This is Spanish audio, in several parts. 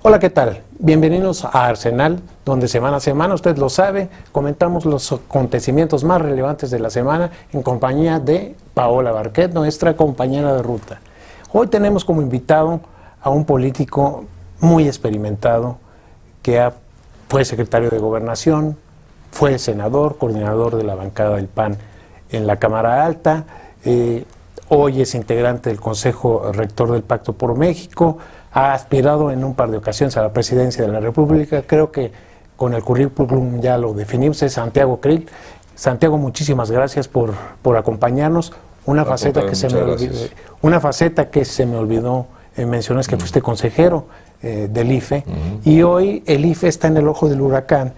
Hola, ¿qué tal? Bienvenidos a Arsenal, donde semana a semana, usted lo sabe, comentamos los acontecimientos más relevantes de la semana en compañía de Paola Barquet, nuestra compañera de ruta. Hoy tenemos como invitado a un político muy experimentado que fue secretario de Gobernación, fue senador, coordinador de la bancada del PAN en la Cámara Alta, hoy es integrante del Consejo Rector del Pacto por México, ha aspirado en un par de ocasiones a la presidencia de la República. Creo que con el currículum ya lo definimos, es Santiago Krill. Santiago, muchísimas gracias por acompañarnos. Una faceta que se me olvidó mencionar es que fuiste consejero del IFE, y hoy el IFE está en el ojo del huracán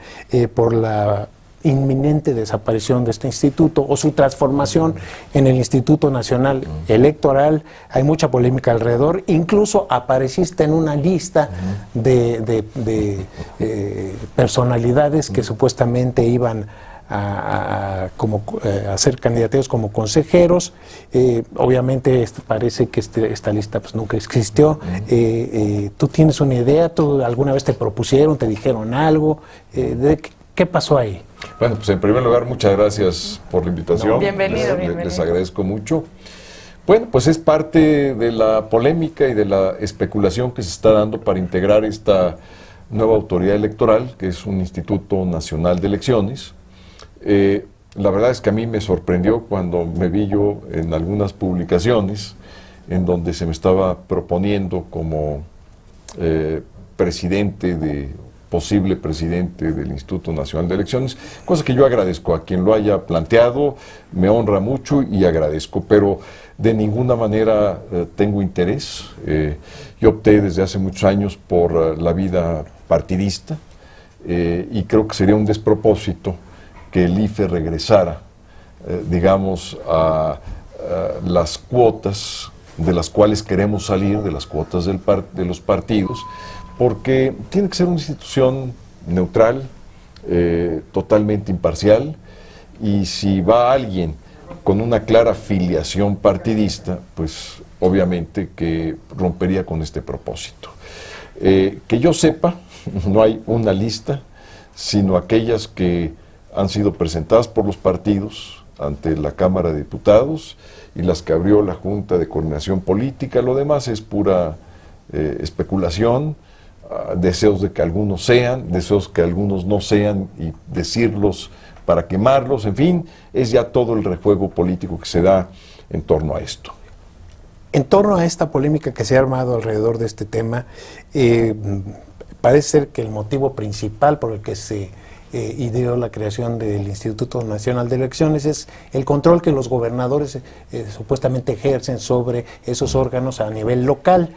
por la inminente desaparición de este instituto o su transformación en el Instituto Nacional Electoral. Hay mucha polémica alrededor, incluso apareciste en una lista de personalidades que supuestamente iban a ser candidatos como consejeros. Obviamente parece que esta lista pues nunca existió. ¿Tú tienes una idea? ¿Tú alguna vez te propusieron, te dijeron algo? ¿Qué pasó ahí? Bueno, pues en primer lugar, muchas gracias por la invitación. Bienvenido. Les agradezco mucho. Bueno, pues es parte de la polémica y de la especulación que se está dando para integrar esta nueva autoridad electoral, que es un Instituto Nacional de Elecciones. La verdad es que a mí me sorprendió cuando me vi yo en algunas publicaciones en donde se me estaba proponiendo como posible presidente del Instituto Nacional de Elecciones, cosa que yo agradezco a quien lo haya planteado, me honra mucho y agradezco, pero de ninguna manera tengo interés. Yo opté desde hace muchos años por la vida partidista y creo que sería un despropósito que el IFE regresara, digamos, a las cuotas de las cuales queremos salir, de las cuotas de los partidos, porque tiene que ser una institución neutral, totalmente imparcial, y si va alguien con una clara filiación partidista, pues obviamente que rompería con este propósito. Que yo sepa, no hay una lista, sino aquellas que han sido presentadas por los partidos ante la Cámara de Diputados y las que abrió la Junta de Coordinación Política. Lo demás es pura especulación, deseos de que algunos sean, deseos que algunos no sean y decirlos para quemarlos, en fin, es ya todo el rejuego político que se da en torno a esto. En torno a esta polémica que se ha armado alrededor de este tema, parece ser que el motivo principal por el que se ideó la creación del Instituto Nacional de Elecciones es el control que los gobernadores supuestamente ejercen sobre esos órganos a nivel local.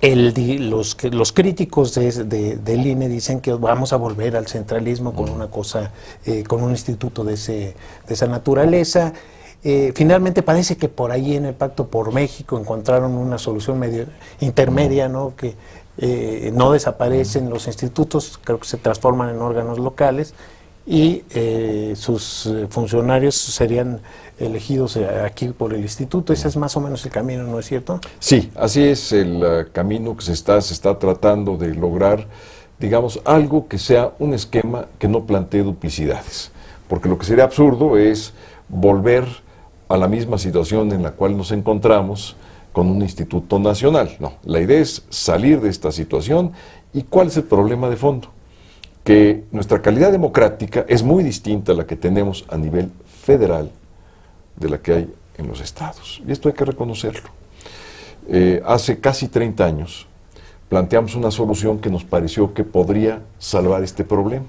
Los críticos del INE dicen que vamos a volver al centralismo con una cosa, con un instituto de esa naturaleza. Finalmente parece que por ahí en el Pacto por México encontraron una solución medio intermedia, ¿no? Que no desaparecen los institutos, creo que se transforman en órganos locales y sus funcionarios serían elegidos aquí por el instituto. Ese es más o menos el camino, ¿no es cierto? Sí, así es el camino que se está tratando de lograr, digamos, algo que sea un esquema que no plantee duplicidades, porque lo que sería absurdo es volver a la misma situación en la cual nos encontramos con un instituto nacional. No, la idea es salir de esta situación. ¿Y cuál es el problema de fondo? Que nuestra calidad democrática es muy distinta a la que tenemos a nivel federal de la que hay en los estados. Y esto hay que reconocerlo. Hace casi 30 años planteamos una solución que nos pareció que podría salvar este problema,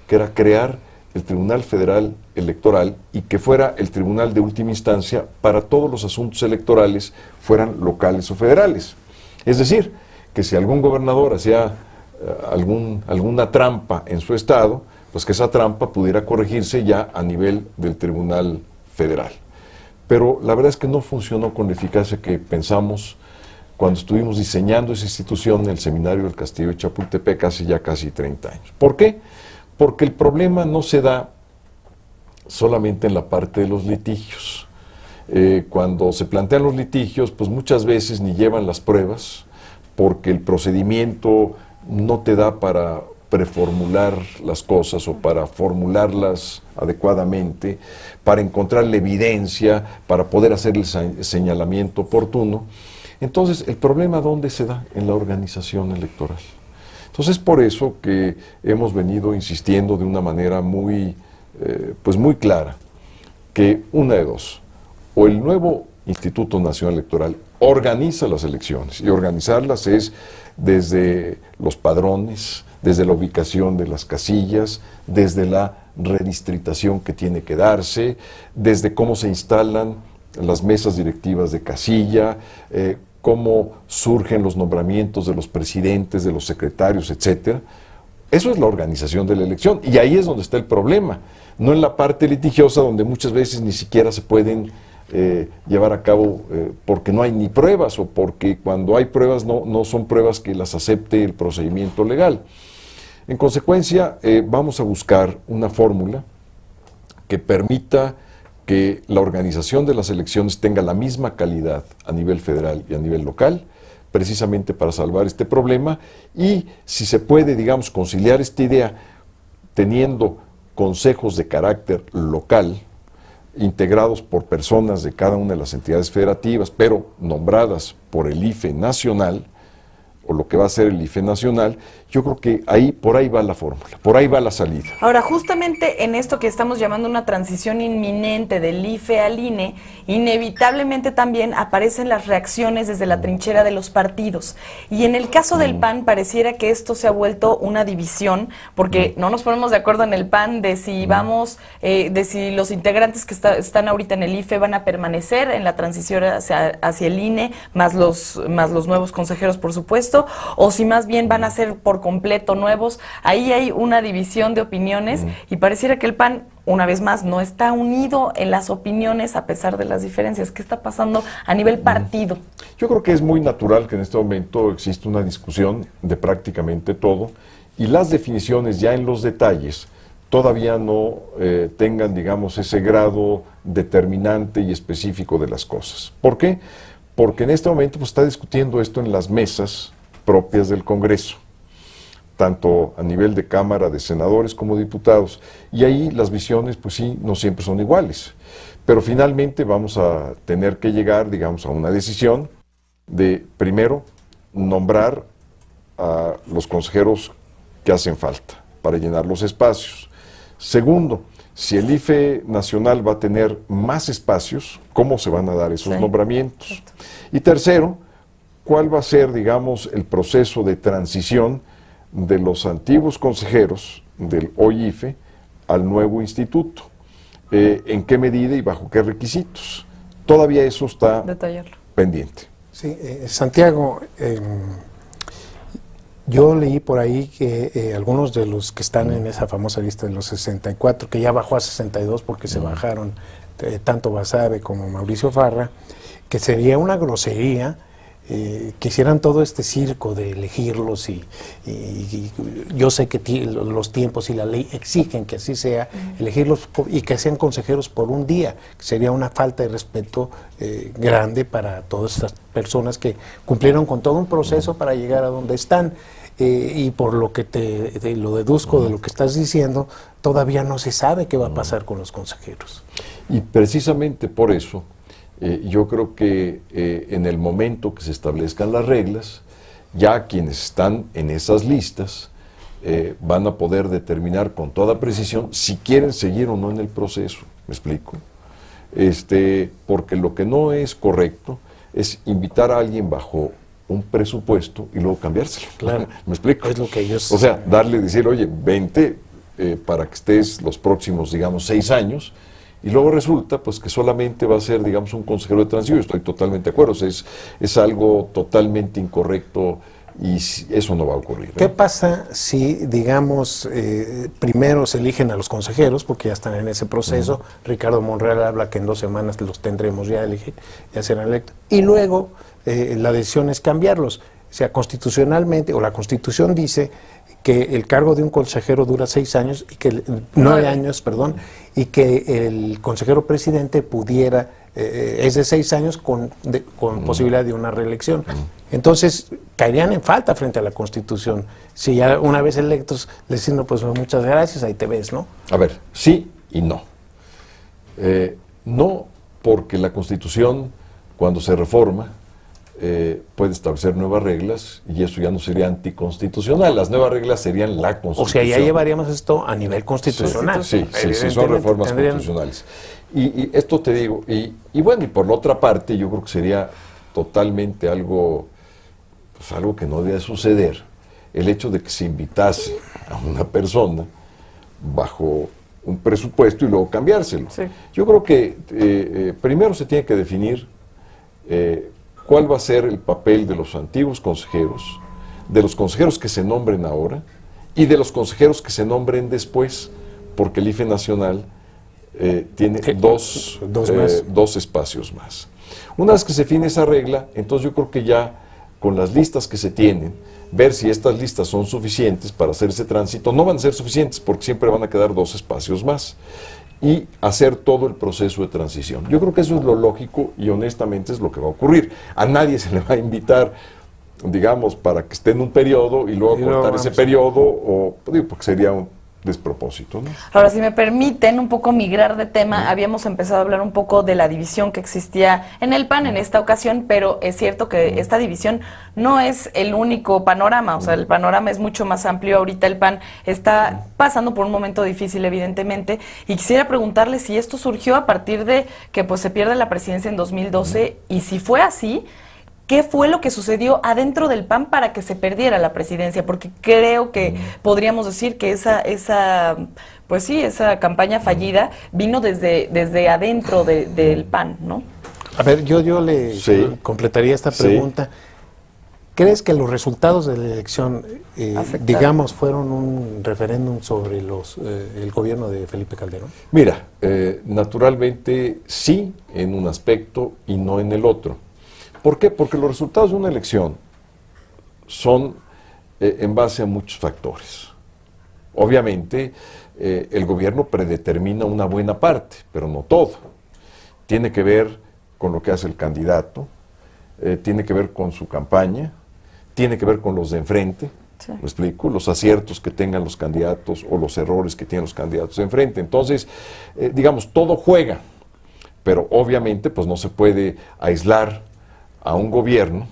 que era crear el Tribunal Federal Electoral y que fuera el tribunal de última instancia para todos los asuntos electorales, fueran locales o federales. Es decir, que si algún gobernador hacía alguna trampa en su estado, pues que esa trampa pudiera corregirse ya a nivel del Tribunal Federal. Pero la verdad es que no funcionó con la eficacia que pensamos cuando estuvimos diseñando esa institución en el Seminario del Castillo de Chapultepec hace ya casi 30 años. ¿Por qué? Porque el problema no se da solamente en la parte de los litigios. Cuando se plantean los litigios, pues muchas veces ni llevan las pruebas porque el procedimiento no te da para preformular las cosas o para formularlas adecuadamente, para encontrar la evidencia, para poder hacer el señalamiento oportuno. Entonces, ¿el problema dónde se da? En la organización electoral. Entonces, es por eso que hemos venido insistiendo de una manera muy, pues muy clara, que una de dos, o el nuevo Instituto Nacional Electoral organiza las elecciones, y organizarlas es desde los padrones, desde la ubicación de las casillas, desde la redistritación que tiene que darse, desde cómo se instalan las mesas directivas de casilla, cómo surgen los nombramientos de los presidentes, de los secretarios, etcétera. Eso es la organización de la elección, y ahí es donde está el problema, no en la parte litigiosa, donde muchas veces ni siquiera se pueden llevar a cabo porque no hay ni pruebas, o porque cuando hay pruebas no son pruebas que las acepte el procedimiento legal. En consecuencia, vamos a buscar una fórmula que permita que la organización de las elecciones tenga la misma calidad a nivel federal y a nivel local, precisamente para salvar este problema, y si se puede, digamos, conciliar esta idea teniendo consejos de carácter local, integrados por personas de cada una de las entidades federativas, pero nombradas por el IFE nacional, o lo que va a ser el IFE nacional, yo creo que por ahí va la fórmula, por ahí va la salida. Ahora, justamente en esto que estamos llamando una transición inminente del IFE al INE, inevitablemente también aparecen las reacciones desde la trinchera de los partidos. Y en el caso del PAN pareciera que esto se ha vuelto una división, porque no nos ponemos de acuerdo en el PAN de si de si los integrantes que están ahorita en el IFE van a permanecer en la transición hacia el INE, más los nuevos consejeros, por supuesto, o si más bien van a ser por completo nuevos. Ahí hay una división de opiniones y pareciera que el PAN, una vez más, no está unido en las opiniones a pesar de las diferencias. ¿Qué está pasando a nivel partido? Yo creo que es muy natural que en este momento existe una discusión de prácticamente todo, y las definiciones ya en los detalles todavía no tengan, digamos, ese grado determinante y específico de las cosas. ¿Por qué? Porque en este momento pues, está discutiendo esto en las mesas propias del Congreso, tanto a nivel de Cámara de Senadores como diputados, y ahí las visiones, pues sí, no siempre son iguales, pero finalmente vamos a tener que llegar, digamos, a una decisión de, primero, nombrar a los consejeros que hacen falta para llenar los espacios. Segundo, si el IFE nacional va a tener más espacios, ¿cómo se van a dar esos nombramientos? Exacto. Y tercero, ¿cuál va a ser, digamos, el proceso de transición de los antiguos consejeros del hoy IFE al nuevo instituto? ¿En qué medida y bajo qué requisitos? Todavía eso está pendiente. Sí, Santiago, yo leí por ahí que algunos de los que están en esa famosa lista de los 64, que ya bajó a 62 porque se bajaron tanto Basabe como Mauricio Farra, que sería una grosería que hicieran todo este circo de elegirlos y yo sé que los tiempos y la ley exigen que así sea, elegirlos y que sean consejeros por un día, que sería una falta de respeto grande para todas estas personas que cumplieron con todo un proceso para llegar a donde están. Y por lo que lo deduzco de lo que estás diciendo, todavía no se sabe qué va a pasar con los consejeros. Y precisamente por eso, yo creo que en el momento que se establezcan las reglas, ya quienes están en esas listas van a poder determinar con toda precisión si quieren seguir o no en el proceso. ¿Me explico? Porque lo que no es correcto es invitar a alguien bajo un presupuesto y luego cambiárselo. Claro. ¿Me explico? Es lo que ellos... O sea, decir, oye, vente para que estés los próximos, digamos, 6 años, y luego resulta pues que solamente va a ser, digamos, un consejero de transición. Estoy totalmente de acuerdo, o sea, es algo totalmente incorrecto y eso no va a ocurrir. ¿Qué pasa si, digamos, primero se eligen a los consejeros, porque ya están en ese proceso? Ricardo Monreal habla que en 2 semanas los tendremos ya elegidos, ya serán electos, y luego la decisión es cambiarlos. O sea, constitucionalmente, o la Constitución dice que el cargo de un consejero dura 6 años, y que 9 años, perdón, y que el consejero presidente pudiera es de 6 años con posibilidad de una reelección. Entonces, caerían en falta frente a la Constitución. Si ya una vez electos les dicen, no, pues muchas gracias, ahí te ves, ¿no? A ver, sí y no. No porque la Constitución, cuando se reforma, puede establecer nuevas reglas y eso ya no sería anticonstitucional. Las nuevas reglas serían la Constitución. O sea, ya llevaríamos esto a nivel constitucional. Sí, son reformas constitucionales. Y esto te digo, y bueno, y por la otra parte, yo creo que sería totalmente algo, pues algo que no debe suceder, el hecho de que se invitase a una persona bajo un presupuesto y luego cambiárselo. Sí. Yo creo que primero se tiene que definir cuál va a ser el papel de los antiguos consejeros, de los consejeros que se nombren ahora y de los consejeros que se nombren después, porque el IFE Nacional tiene dos espacios más. Una vez que se define esa regla, entonces yo creo que ya con las listas que se tienen, ver si estas listas son suficientes para hacer ese tránsito. No van a ser suficientes porque siempre van a quedar 2 espacios más. Y hacer todo el proceso de transición. Yo creo que eso es lo lógico y honestamente es lo que va a ocurrir. A nadie se le va a invitar, digamos, para que esté en un periodo y luego cortar ese periodo, o digo, porque sería un despropósito, ¿no? Ahora, si me permiten un poco migrar de tema, habíamos empezado a hablar un poco de la división que existía en el PAN en esta ocasión, pero es cierto que esta división no es el único panorama, o sea, el panorama es mucho más amplio. Ahorita el PAN está pasando por un momento difícil, evidentemente, y quisiera preguntarle si esto surgió a partir de que pues se pierde la presidencia en 2012, y si fue así, ¿qué fue lo que sucedió adentro del PAN para que se perdiera la presidencia? Porque creo que podríamos decir que esa campaña fallida vino desde adentro del PAN, ¿no? A ver, yo le completaría esta pregunta. ¿Crees que los resultados de la elección, digamos, fueron un referéndum sobre el gobierno de Felipe Calderón? Mira, naturalmente sí en un aspecto y no en el otro. ¿Por qué? Porque los resultados de una elección son en base a muchos factores. Obviamente, el gobierno predetermina una buena parte, pero no todo. Tiene que ver con lo que hace el candidato, tiene que ver con su campaña, tiene que ver con los de enfrente, ¿me explico? Los aciertos que tengan los candidatos o los errores que tienen los candidatos de enfrente. Entonces, digamos, todo juega, pero obviamente pues no se puede aislar a un gobierno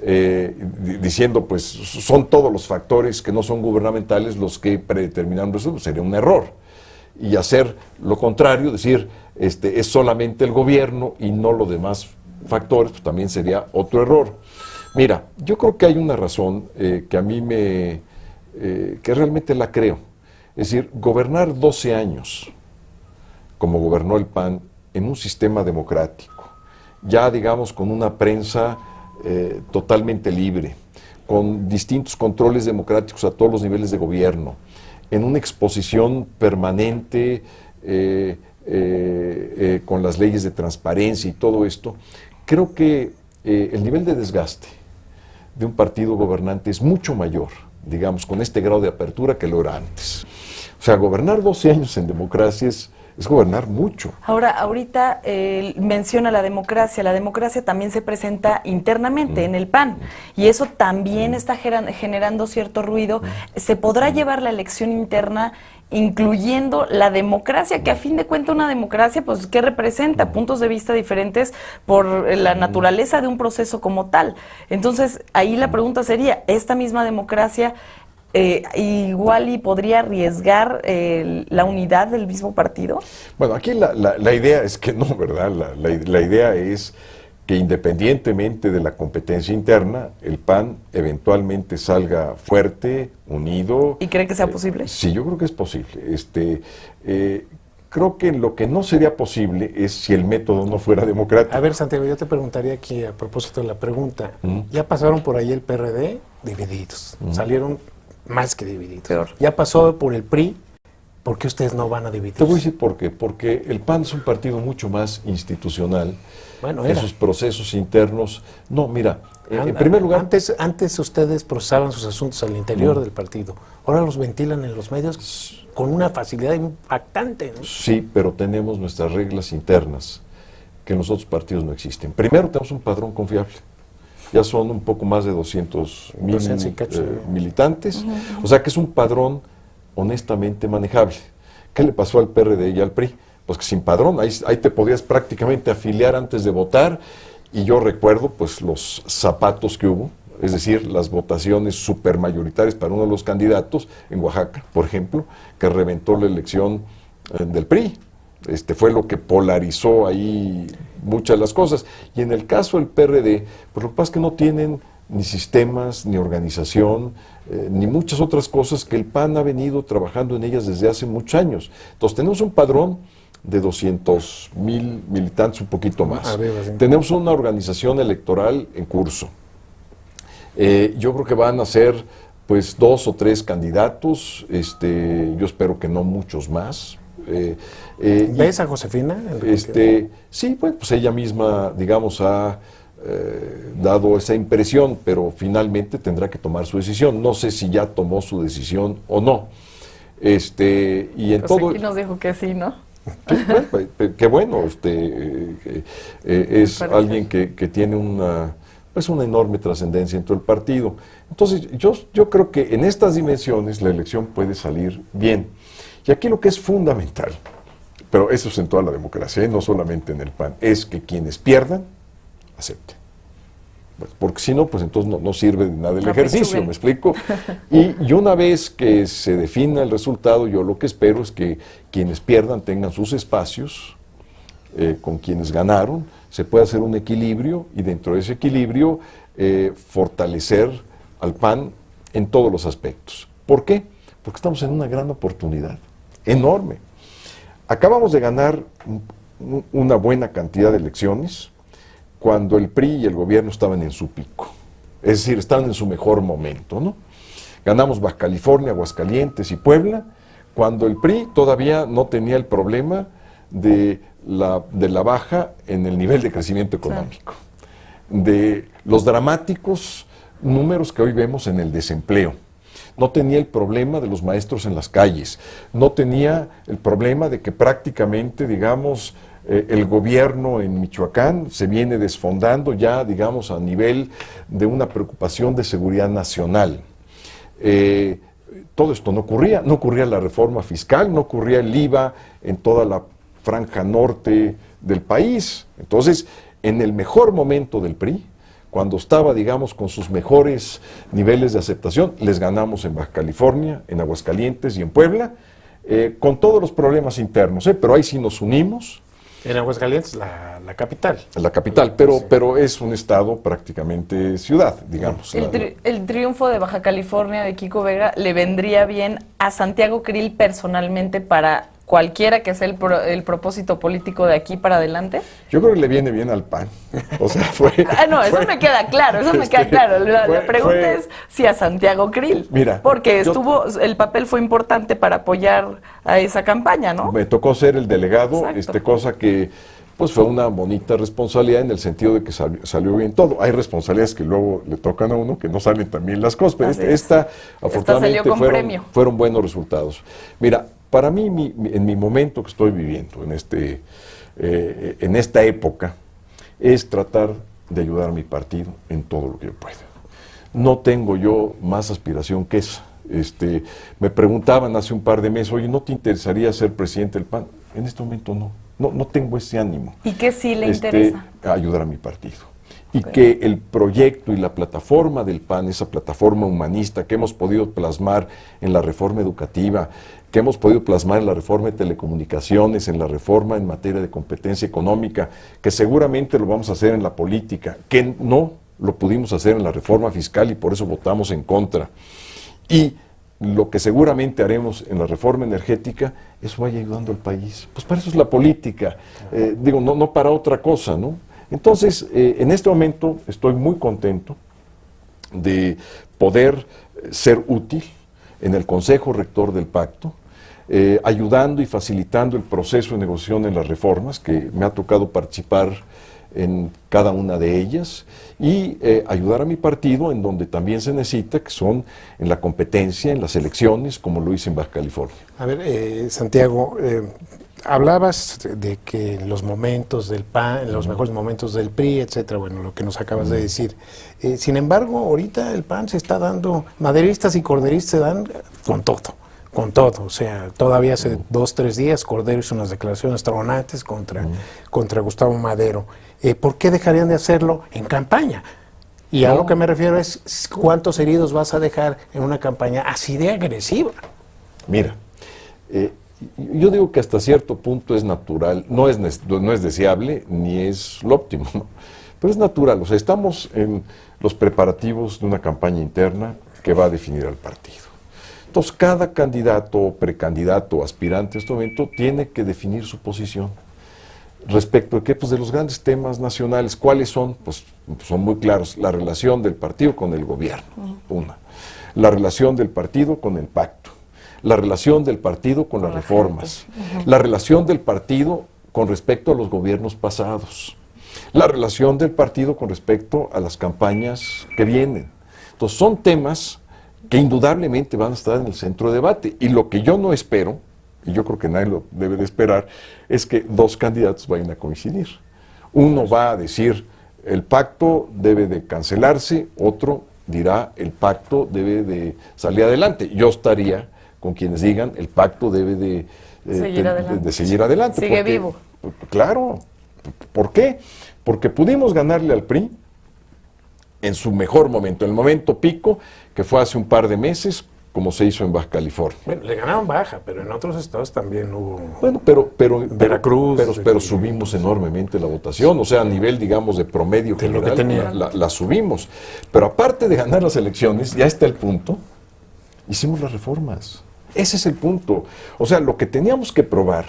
diciendo pues son todos los factores que no son gubernamentales los que predeterminan eso, pues, sería un error. Y hacer lo contrario, decir es solamente el gobierno y no los demás factores, pues también sería otro error. Mira, yo creo que hay una razón que a mí que realmente la creo. Es decir, gobernar 12 años, como gobernó el PAN, en un sistema democrático, ya digamos con una prensa totalmente libre, con distintos controles democráticos a todos los niveles de gobierno, en una exposición permanente con las leyes de transparencia y todo esto, creo que el nivel de desgaste de un partido gobernante es mucho mayor, digamos, con este grado de apertura que lo era antes. O sea, gobernar 12 años en democracia es gobernar mucho. Ahora, ahorita menciona la democracia también se presenta internamente en el PAN, y eso también está generando cierto ruido. ¿Se podrá llevar la elección interna incluyendo la democracia, que a fin de cuentas una democracia, pues, ¿qué representa? Puntos de vista diferentes por la naturaleza de un proceso como tal. Entonces, ahí la pregunta sería, ¿esta misma democracia igual y podría arriesgar la unidad del mismo partido? Bueno, aquí la idea es que no, ¿verdad? La idea es que independientemente de la competencia interna, el PAN eventualmente salga fuerte, unido. ¿Y cree que sea posible? Sí, yo creo que es posible. Creo que lo que no sería posible es si el método no fuera democrático. A ver, Santiago, yo te preguntaría aquí a propósito de la pregunta. Ya pasaron por ahí el PRD divididos, salieron más que divididos. Peor. Ya pasó por el PRI, ¿por qué ustedes no van a dividir? Te voy a decir por qué. Porque el PAN es un partido mucho más institucional. Bueno, en sus procesos internos. No, mira, en primer lugar... Antes ustedes procesaban sus asuntos al interior del partido. Ahora los ventilan en los medios con una facilidad impactante, ¿no? Sí, pero tenemos nuestras reglas internas que en los otros partidos no existen. Primero, tenemos un padrón confiable. Ya son un poco más de 200,000 militantes. O sea que es un padrón honestamente manejable. ¿Qué le pasó al PRD y al PRI? Pues que sin padrón, ahí te podías prácticamente afiliar antes de votar, y yo recuerdo pues los zapatos que hubo, es decir, las votaciones supermayoritarias para uno de los candidatos en Oaxaca, por ejemplo, que reventó la elección del PRI. Fue lo que polarizó ahí muchas de las cosas. Y en el caso del PRD, pues lo que pasa es que no tienen ni sistemas, ni organización, ni muchas otras cosas que el PAN ha venido trabajando en ellas desde hace muchos años. Entonces tenemos un padrón de 200,000 militantes, un poquito más. Arriba, sí. Tenemos una organización electoral en curso. Yo creo que van a ser pues 2 o 3 candidatos, yo espero que no muchos más. ¿Ves a Josefina? Sí, pues ella misma, digamos, ha dado esa impresión, pero finalmente tendrá que tomar su decisión. No sé si ya tomó su decisión o no. Y en Pues todo aquí nos dijo que sí, ¿no? qué bueno, es Parece. alguien que tiene una enorme trascendencia en todo el partido. Entonces, yo creo que en estas dimensiones la elección puede salir bien. Y aquí lo que es fundamental, pero eso es en toda la democracia, no solamente en el PAN, es que quienes pierdan, acepten. Porque si no, pues entonces no sirve de nada el ejercicio, ¿me explico? Y una vez que se defina el resultado, yo lo que espero es que quienes pierdan tengan sus espacios con quienes ganaron, se pueda hacer un equilibrio, y dentro de ese equilibrio fortalecer al PAN en todos los aspectos. ¿Por qué? Porque estamos en una gran oportunidad, enorme. Acabamos de ganar una buena cantidad de elecciones cuando el PRI y el gobierno estaban en su pico, es decir, estaban en su mejor momento, ¿no? Ganamos Baja California, Aguascalientes y Puebla, cuando el PRI todavía no tenía el problema de la baja en el nivel de crecimiento económico, de los dramáticos números que hoy vemos en el desempleo. No tenía el problema de los maestros en las calles, no tenía el problema de que prácticamente, digamos, el gobierno en Michoacán se viene desfondando ya, digamos, a nivel de una preocupación de seguridad nacional. Todo esto no ocurría la reforma fiscal, no ocurría el IVA en toda la franja norte del país. Entonces, en el mejor momento del PRI, cuando estaba, digamos, con sus mejores niveles de aceptación, les ganamos en Baja California, en Aguascalientes y en Puebla, con todos los problemas internos, pero ahí sí nos unimos. En Aguascalientes, la capital. La capital, pero es un estado prácticamente ciudad, digamos. El triunfo de Baja California de Kiko Vega le vendría bien a Santiago Krill personalmente para cualquiera que sea el propósito político de aquí para adelante. Yo creo que le viene bien al PAN. O sea, eso me queda claro, me queda claro. La pregunta es si a Santiago Krill. Mira, porque el papel fue importante para apoyar a esa campaña, ¿no? Me tocó ser el delegado, Exacto. cosa que pues fue una bonita responsabilidad en el sentido de que salió bien todo. Hay responsabilidades que luego le tocan a uno que no salen tan bien las cosas, pero esta afortunadamente salió con premio. Fueron buenos resultados. Mira, para mí, en mi momento que estoy viviendo, en esta época, es tratar de ayudar a mi partido en todo lo que yo pueda. No tengo yo más aspiración que esa. Me preguntaban hace un par de meses, oye, ¿no te interesaría ser presidente del PAN? En este momento no tengo ese ánimo. ¿Y qué sí le interesa? Ayudar a mi partido. Y que el proyecto y la plataforma del PAN, esa plataforma humanista que hemos podido plasmar en la reforma educativa, que hemos podido plasmar en la reforma de telecomunicaciones, en la reforma en materia de competencia económica, que seguramente lo vamos a hacer en la política, que no lo pudimos hacer en la reforma fiscal y por eso votamos en contra. Y lo que seguramente haremos en la reforma energética, eso vaya ayudando al país. Pues para eso es la política, no para otra cosa, ¿no? Entonces, en este momento estoy muy contento de poder ser útil en el Consejo Rector del Pacto, ayudando y facilitando el proceso de negociación en las reformas, que me ha tocado participar en cada una de ellas, y ayudar a mi partido en donde también se necesita, que son en la competencia, en las elecciones, como lo hice en Baja California. A ver, Santiago, hablabas de que los momentos del PAN, los mejores momentos del PRI, etcétera, bueno, lo que nos acabas de decir. Sin embargo, ahorita el PAN se está dando, maderistas y corderistas se dan con todo. O sea, todavía hace 2, 3 días Cordero hizo unas declaraciones tronantes contra Gustavo Madero. ¿Por qué dejarían de hacerlo en campaña? Y a lo que me refiero es, ¿cuántos heridos vas a dejar en una campaña así de agresiva? Mira, yo digo que hasta cierto punto es natural, no es deseable ni es lo óptimo, ¿no? Pero es natural. O sea, estamos en los preparativos de una campaña interna que va a definir al partido. Entonces, cada candidato, precandidato, aspirante en este momento tiene que definir su posición. Respecto de qué, pues de los grandes temas nacionales, ¿cuáles son? Pues son muy claros. La relación del partido con el gobierno, una. La relación del partido con el pacto. La relación del partido con las reformas, la relación del partido con respecto a los gobiernos pasados, la relación del partido con respecto a las campañas que vienen. Entonces son temas que indudablemente van a estar en el centro de debate. Y lo que yo no espero, y yo creo que nadie lo debe de esperar, es que dos candidatos vayan a coincidir. Uno va a decir, el pacto debe de cancelarse, otro dirá, el pacto debe de salir adelante. Yo estaría con quienes digan, el pacto debe de seguir adelante. Sigue vivo. Claro. ¿Por qué? Porque pudimos ganarle al PRI en su mejor momento, en el momento pico, que fue hace un par de meses, como se hizo en Baja California. Bueno, le ganaron Baja, pero en otros estados también hubo... Bueno, Veracruz... Pero subimos enormemente la votación, o sea, a nivel, digamos, de promedio de lo que general, tenía. la subimos. Pero aparte de ganar las elecciones, ya está el punto, hicimos las reformas. Ese es el punto. O sea, lo que teníamos que probar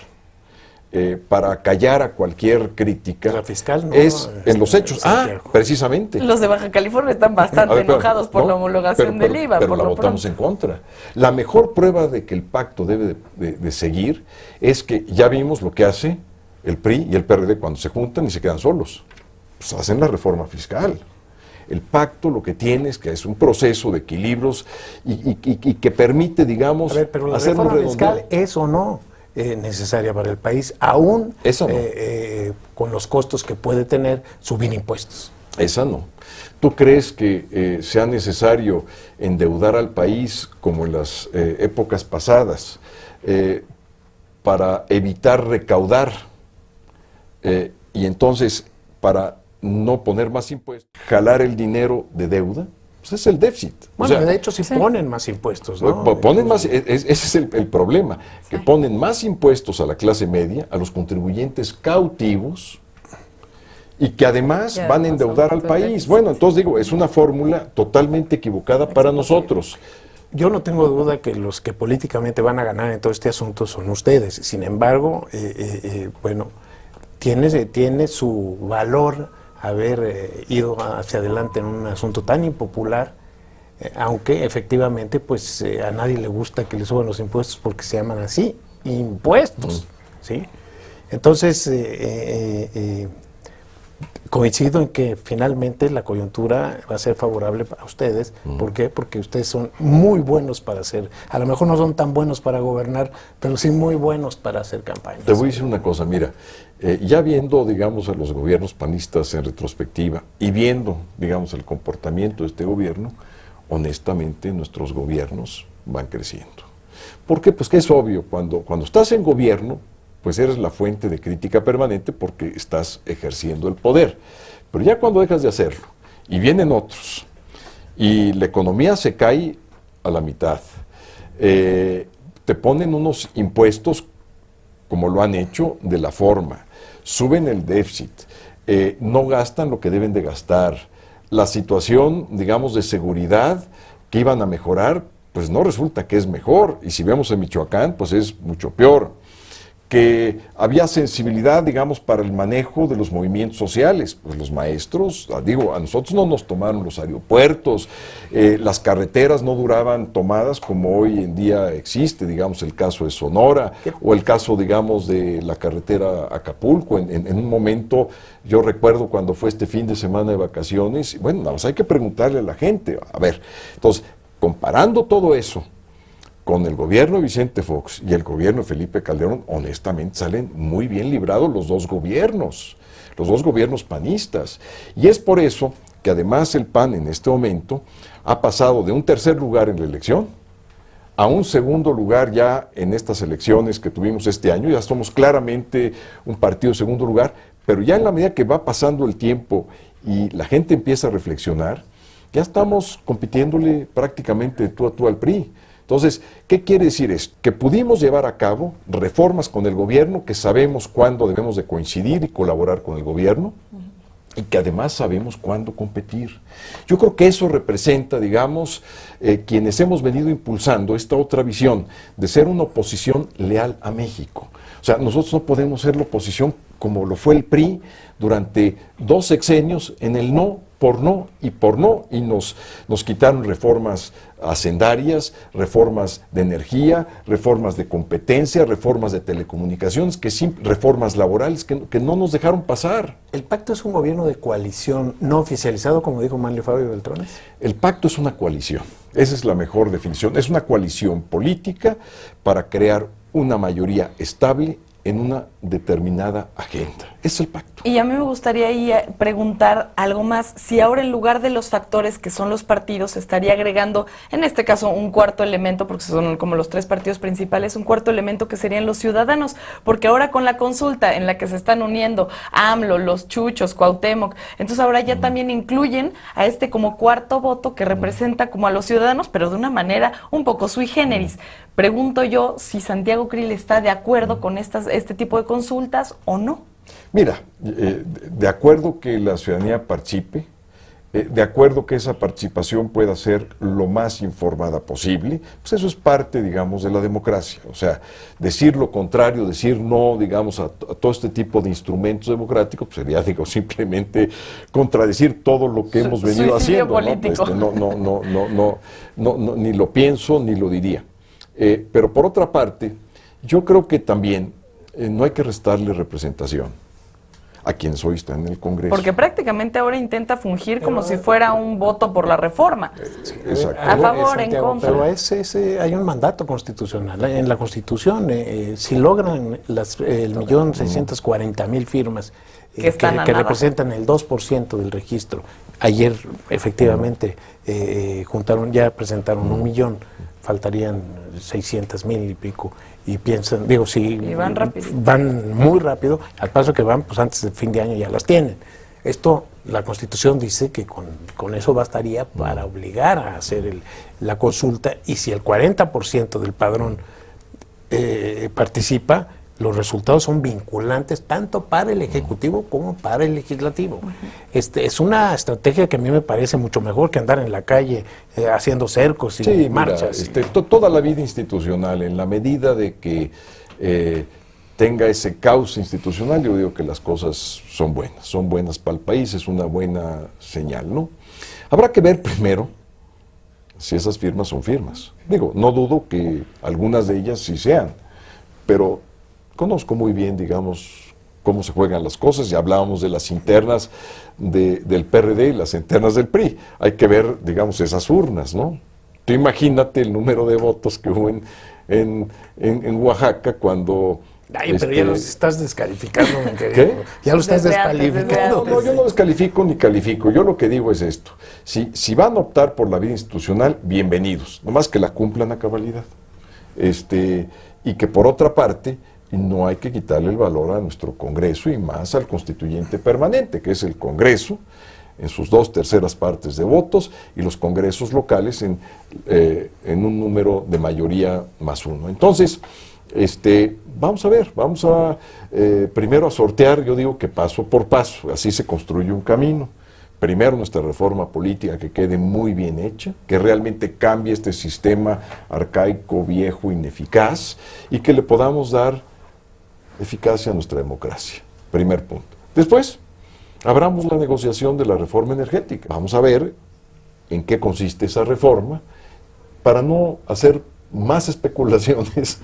para callar a cualquier crítica la fiscal, ¿no? es en los hechos. Precisamente. Los de Baja California están bastante enojados por la homologación del IVA. Pero la votamos en contra. La mejor prueba de que el pacto debe de seguir es que ya vimos lo que hace el PRI y el PRD cuando se juntan y se quedan solos. Pues hacen la reforma fiscal. El pacto lo que tiene es que es un proceso de equilibrios y que permite, digamos, pero la reforma fiscal es o no necesaria para el país, aún con los costos que puede tener subir impuestos. Esa no. ¿Tú crees que sea necesario endeudar al país como en las épocas pasadas para evitar recaudar y entonces para no poner más impuestos, jalar el dinero de deuda? Pues es el déficit. Bueno, o sea, de hecho sí ponen más impuestos, ¿no? Ponen más, ese es el problema, que ponen más impuestos a la clase media, a los contribuyentes cautivos, y que además van a endeudar al país. Bueno, entonces digo, es una fórmula totalmente equivocada para nosotros. Yo no tengo duda que los que políticamente van a ganar en todo este asunto son ustedes. Sin embargo, bueno, tiene su valor haber ido hacia adelante en un asunto tan impopular, aunque efectivamente pues a nadie le gusta que le suban los impuestos porque se llaman así, impuestos, ¿sí? Entonces, coincido en que finalmente la coyuntura va a ser favorable para ustedes. ¿Por qué? Porque ustedes son muy buenos para hacer, a lo mejor no son tan buenos para gobernar, pero sí muy buenos para hacer campañas. Te voy a decir una cosa, mira, ya viendo, digamos, a los gobiernos panistas en retrospectiva y viendo, digamos, el comportamiento de este gobierno, honestamente nuestros gobiernos van creciendo. ¿Por qué? Pues que es obvio, cuando estás en gobierno, pues eres la fuente de crítica permanente porque estás ejerciendo el poder. Pero ya cuando dejas de hacerlo y vienen otros y la economía se cae a la mitad, te ponen unos impuestos como lo han hecho de la forma, suben el déficit, no gastan lo que deben de gastar, la situación, digamos, de seguridad que iban a mejorar, pues no resulta que es mejor, y si vemos en Michoacán, pues es mucho peor. Que había sensibilidad, digamos, para el manejo de los movimientos sociales. Pues los maestros, digo, a nosotros no nos tomaron los aeropuertos, las carreteras no duraban tomadas como hoy en día existe, digamos, el caso de Sonora, o el caso, digamos, de la carretera Acapulco. En un momento, yo recuerdo cuando fue este fin de semana de vacaciones, bueno, nada más hay que preguntarle a la gente, a ver, entonces, comparando todo eso, con el gobierno de Vicente Fox y el gobierno de Felipe Calderón, honestamente salen muy bien librados los dos gobiernos panistas. Y es por eso que además el PAN en este momento ha pasado de un tercer lugar en la elección a un segundo lugar ya en estas elecciones que tuvimos este año. Ya somos claramente un partido de segundo lugar, pero ya en la medida que va pasando el tiempo y la gente empieza a reflexionar, ya estamos compitiéndole prácticamente tú a tú al PRI. Entonces, ¿qué quiere decir esto? Que pudimos llevar a cabo reformas con el gobierno, que sabemos cuándo debemos de coincidir y colaborar con el gobierno, y que además sabemos cuándo competir. Yo creo que eso representa, digamos, quienes hemos venido impulsando esta otra visión de ser una oposición leal a México. O sea, nosotros no podemos ser la oposición como lo fue el PRI durante 2 sexenios en el no, y nos quitaron reformas hacendarias, reformas de energía, reformas de competencia, reformas de telecomunicaciones, reformas laborales que no nos dejaron pasar. ¿El pacto es un gobierno de coalición no oficializado, como dijo Manlio Fabio Beltrones? El pacto es una coalición, esa es la mejor definición, es una coalición política para crear una mayoría estable en una determinada agenda. Es el pacto. Y a mí me gustaría ahí preguntar algo más. Si ahora en lugar de los factores que son los partidos, se estaría agregando, en este caso, un cuarto elemento, porque son como los 3 partidos principales, un cuarto elemento que serían los ciudadanos, porque ahora con la consulta en la que se están uniendo AMLO, los Chuchos, Cuauhtémoc, entonces ahora ya también incluyen a este como cuarto voto que representa como a los ciudadanos, pero de una manera un poco sui generis. Pregunto yo si Santiago Krill está de acuerdo con este tipo de consultas o no. Mira, de acuerdo que la ciudadanía participe, de acuerdo que esa participación pueda ser lo más informada posible, pues eso es parte, digamos, de la democracia. O sea, decir lo contrario, decir no, digamos, a todo este tipo de instrumentos democráticos, pues sería, digo, simplemente contradecir todo lo que hemos venido haciendo. Político. No, ni lo pienso ni lo diría. Pero por otra parte, yo creo que también no hay que restarle representación a quienes hoy están en el Congreso. Porque prácticamente ahora intenta fungir como si fuera un voto por la reforma. Exacto. A favor, en contra. Pero hay un mandato constitucional. En la Constitución, si logran el 1.640.000 firmas que representan el 2% del registro, ayer efectivamente presentaron 1 millón, faltarían 600.000 y pico, y piensan, y van muy rápido, al paso que van, pues antes del fin de año ya las tienen. Esto, la Constitución dice que con eso bastaría para obligar a hacer la consulta, y si el 40% del padrón participa, los resultados son vinculantes tanto para el Ejecutivo como para el Legislativo. Es una estrategia que a mí me parece mucho mejor que andar en la calle haciendo cercos y marchas. Toda la vida institucional, en la medida de que tenga ese caos institucional, yo digo que las cosas son buenas para el país, es una buena señal, ¿no? Habrá que ver primero si esas firmas son firmas. Digo, no dudo que algunas de ellas sí sean, pero conozco muy bien, digamos, cómo se juegan las cosas. Ya hablábamos de las internas del PRD y las internas del PRI. Hay que ver, digamos, esas urnas, ¿no? Tú imagínate el número de votos que hubo en Oaxaca cuando... pero ya los estás descalificando, mi querido. ¿Qué? Ya lo estás descalificando. No, yo no descalifico ni califico. Yo lo que digo es esto. Si van a optar por la vida institucional, bienvenidos. Nomás que la cumplan a cabalidad. Y que por otra parte, no hay que quitarle el valor a nuestro Congreso y más al constituyente permanente, que es el Congreso, en sus 2/3 partes de votos, y los congresos locales en un número de mayoría +1. Entonces, vamos a ver, primero a sortear, yo digo que paso por paso, así se construye un camino. Primero nuestra reforma política que quede muy bien hecha, que realmente cambie este sistema arcaico, viejo, ineficaz, y que le podamos dar eficacia a nuestra democracia. Primer punto. Después, abramos la negociación de la reforma energética. Vamos a ver en qué consiste esa reforma, para no hacer más especulaciones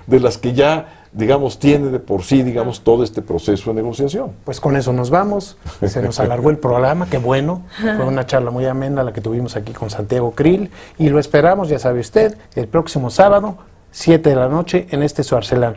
de las que ya digamos, tiene de por sí, digamos, todo este proceso de negociación. Pues con eso nos vamos. Se nos alargó el programa, qué bueno. Fue una charla muy amena la que tuvimos aquí con Santiago Krill y lo esperamos, ya sabe usted, el próximo sábado, 7 de la noche en este su Arcelán.